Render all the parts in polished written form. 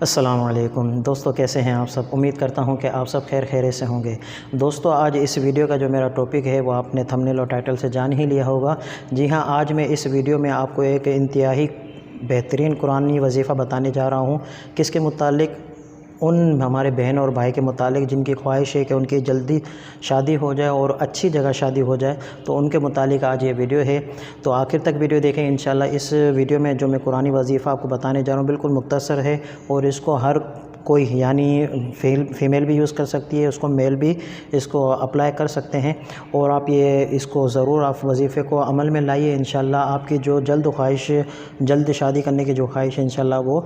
السلام علیکم دوستو، کیسے ہیں آپ سب؟ امید کرتا ہوں کہ آپ سب خیر سے ہوں گے۔ دوستو، آج اس ویڈیو کا جو میرا ٹاپک ہے وہ آپ نے تھمبنیل اور ٹائٹل سے جان ہی لیا ہوگا۔ جی ہاں، آج میں اس ویڈیو میں آپ کو ایک انتہائی بہترین قرآنی وظیفہ بتانے جا رہا ہوں، کس کے متعلق؟ ان ہمارے بہن اور بھائی کے متعلق جن کی خواہش ہے کہ ان کی جلدی شادی ہو جائے اور اچھی جگہ شادی ہو جائے، تو ان کے متعلق آج یہ ویڈیو ہے۔ تو آخر تک ویڈیو دیکھیں انشاءاللہ۔ اس ویڈیو میں جو میں قرآنی وظیفہ آپ کو بتانے جا رہا ہوں بالکل مختصر ہے، اور اس کو ہر کوئی یعنی فیمیل بھی یوز کر سکتی ہے، اس کو میل بھی اس کو اپلائی کر سکتے ہیں۔ اور آپ اس کو ضرور آپ وظیفے کو عمل میں لائیے، انشاءاللہ آپ کی جو جلد شادی کرنے کی جو خواہش ہے انشاءاللہ وہ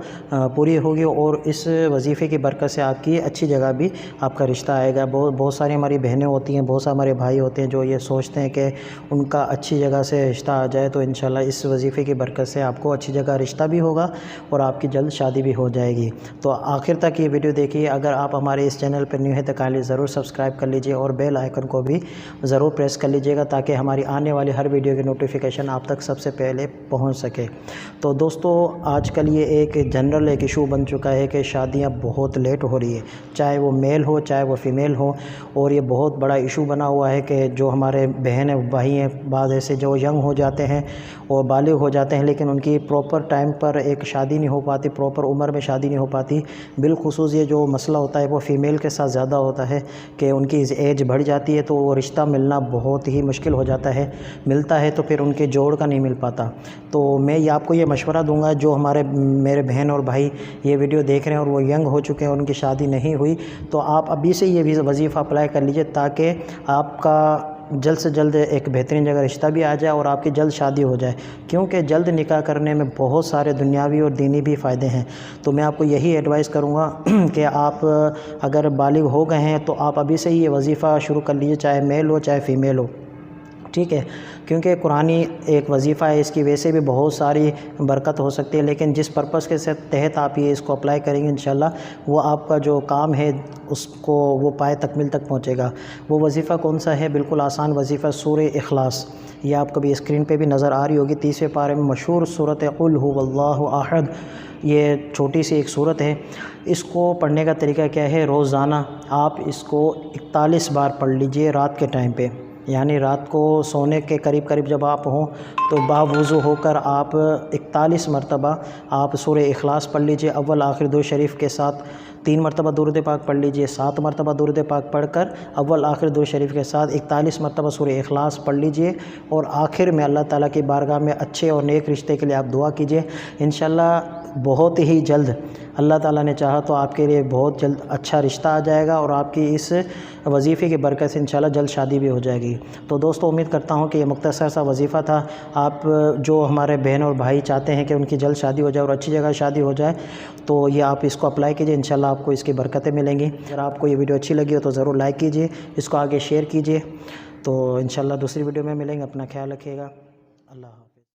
پوری ہوگی، اور اس وظیفے کی برکت سے آپ کی اچھی جگہ بھی آپ کا رشتہ آئے گا۔ بہت ساری ہماری بہنیں ہوتی ہیں، بہت سارے ہمارے بھائی ہوتے ہیں جو یہ سوچتے ہیں کہ ان کا اچھی جگہ سے رشتہ آ جائے، تو انشاءاللہ اس وظیفے کی برکت سے آپ کو اچھی جگہ رشتہ بھی ہوگا اور آپ کی جلد شادی بھی ہو جائے گی۔ تو آخر تک یہ ویڈیو دیکھیے۔ اگر آپ ہمارے اس چینل پر نیو ہیں تو کائنڈلی ضرور سبسکرائب کر لیجئے اور بیل آئیکن کو بھی ضرور پریس کر لیجئے گا، تاکہ ہماری آنے والی ہر ویڈیو کی نوٹیفیکیشن آپ تک سب سے پہلے پہنچ سکے۔ تو دوستو، آج کل یہ ایک جنرل ایشو بن چکا ہے کہ شادیاں بہت لیٹ ہو رہی ہے، چاہے وہ میل ہو چاہے وہ فیمیل ہو، اور یہ بہت بڑا ایشو بنا ہوا ہے کہ جو ہمارے بہن بھائی ہیں، بعض ایسے جو ینگ ہو جاتے ہیں اور بالغ ہو جاتے ہیں، لیکن ان کی پراپر ٹائم پر ایک شادی نہیں ہو پاتی، پراپر عمر میں شادی نہیں ہو پاتی۔ بالخصوص یہ جو مسئلہ ہوتا ہے وہ فیمیل کے ساتھ زیادہ ہوتا ہے کہ ان کی ایج بڑھ جاتی ہے تو وہ رشتہ ملنا بہت ہی مشکل ہو جاتا ہے، ملتا ہے تو پھر ان کے جوڑ کا نہیں مل پاتا۔ تو میں آپ کو یہ مشورہ دوں گا، جو میرے بہن اور بھائی یہ ویڈیو دیکھ رہے ہیں اور وہ ینگ ہو چکے ہیں اور ان کی شادی نہیں ہوئی، تو آپ ابھی سے یہ وظیفہ اپلائی کر لیجئے، تاکہ آپ کا جلد سے جلد ایک بہترین جگہ رشتہ بھی آ جائے اور آپ کی جلد شادی ہو جائے، کیونکہ جلد نکاح کرنے میں بہت سارے دنیاوی اور دینی بھی فائدے ہیں۔ تو میں آپ کو یہی ایڈوائز کروں گا کہ آپ اگر بالغ ہو گئے ہیں تو آپ ابھی سے ہی یہ وظیفہ شروع کر لیجئے، چاہے میل ہو چاہے فیمیل ہو، ٹھیک ہے؟ کیونکہ قرآنی ایک وظیفہ ہے، اس کی وجہ سے بھی بہت ساری برکت ہو سکتی ہے، لیکن جس پرپس کے تحت آپ اس کو اپلائی کریں گے انشاءاللہ وہ آپ کا جو کام ہے اس کو وہ پائے تکمیل تک پہنچے گا۔ وہ وظیفہ کون سا ہے؟ بالکل آسان وظیفہ، سورہ اخلاص۔ یہ آپ کبھی اسکرین پہ بھی نظر آ رہی ہوگی، 30ویں پارے میں مشہور سورۃ قل ھو اللہ احد۔ یہ چھوٹی سی ایک سورت ہے۔ اس کو پڑھنے کا طریقہ کیا ہے؟ روزانہ آپ اس کو 41 بار پڑھ لیجئے رات کے ٹائم پہ، یعنی رات کو سونے کے قریب جب آپ ہوں تو باوضو ہو کر آپ 41 مرتبہ آپ سورہ اخلاص پڑھ لیجئے، اول آخر درود شریف کے ساتھ 3 مرتبہ درود پاک پڑھ لیجئے، 7 مرتبہ درود پاک پڑھ کر اول آخر درود شریف کے ساتھ 41 مرتبہ سورہ اخلاص پڑھ لیجئے، اور آخر میں اللہ تعالیٰ کی بارگاہ میں اچھے اور نیک رشتے کے لیے آپ دعا کیجئے۔ انشاءاللہ بہت ہی جلد اللہ تعالیٰ نے چاہا تو آپ کے لیے بہت جلد اچھا رشتہ آ جائے گا، اور آپ کی اس وظیفے کی برکت سے انشاءاللہ جلد شادی بھی ہو جائے گی۔ تو دوستو، امید کرتا ہوں کہ یہ مختصر سا وظیفہ تھا۔ آپ جو ہمارے بہن اور بھائی چاہتے ہیں کہ ان کی جلد شادی ہو جائے اور اچھی جگہ شادی ہو جائے، تو یہ آپ اس کو اپلائی کیجئے، انشاءاللہ آپ کو اس کی برکتیں ملیں گی۔ اگر آپ کو یہ ویڈیو اچھی لگی ہو تو ضرور لائک کیجئے، اس کو آگے شیئر کیجئے۔ تو انشاءاللہ دوسری ویڈیو میں ملیں گے، اپنا خیال رکھیے گا۔ اللہ حافظ۔